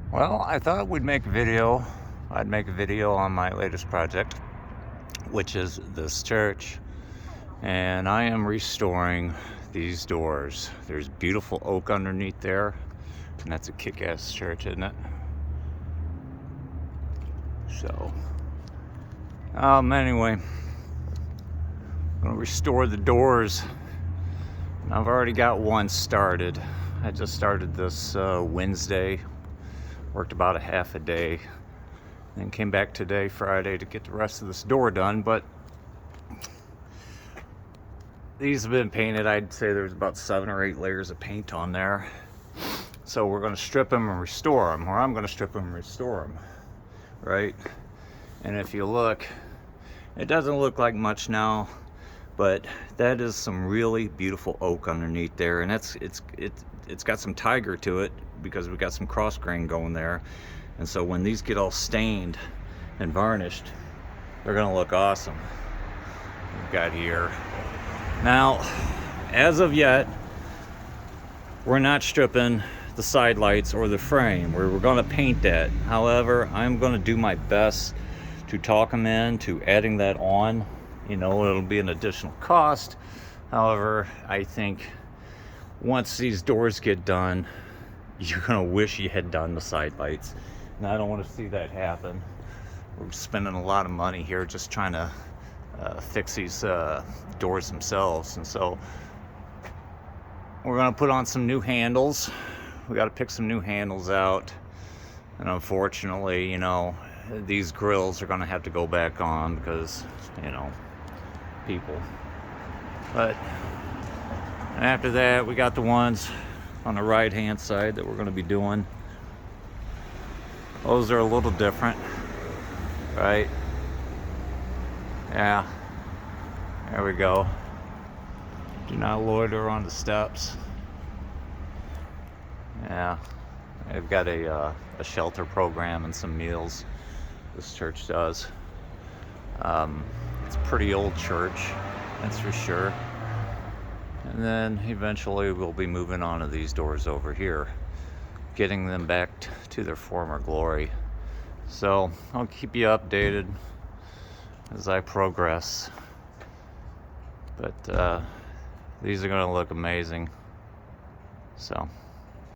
Well, I thought we'd make a video. I'd make a video on my latest project, which is this church. And I am restoring these doors. There's beautiful oak underneath there. And that's a kick-ass church, isn't it? So, anyway, I'm gonna restore the doors. And I've already got one started. I just started this Wednesday. Worked about a half a day, then came back today, Friday, to get the rest of this door done. But these have been painted. I'd say there's about 7 or 8 layers of paint on there. So we're going to strip them and restore them, or I'm going to strip them and restore them, right? And if you look, it doesn't look like much now, but that is some really beautiful oak underneath there, and it's got some tiger to it because we got some cross grain going there. And so when these get all stained and varnished, they're gonna look awesome. We've got here now, as of yet, we're not stripping the side lights or the frame. We're gonna paint that. However, I'm gonna do my best to talk them into adding that on. You know, it'll be an additional cost. However, I think once these doors get done, you're gonna wish you had done the side lights. And I don't want to see that happen. We're spending a lot of money here just trying to fix these doors themselves. And so we're gonna put on some new handles. We got to pick some new handles out. And unfortunately, you know, these grills are gonna have to go back on because, you know, people. But after that, we got the ones on the right hand side that we're going to be doing. Those are a little different, right? Yeah, there we go. Do not loiter on the steps. Yeah, they've got a shelter program and some meals. This church does. It's a pretty old church, that's for sure. And then eventually we'll be moving on to these doors over here, getting them back to their former glory. So I'll keep you updated as I progress. But these are going to look amazing. So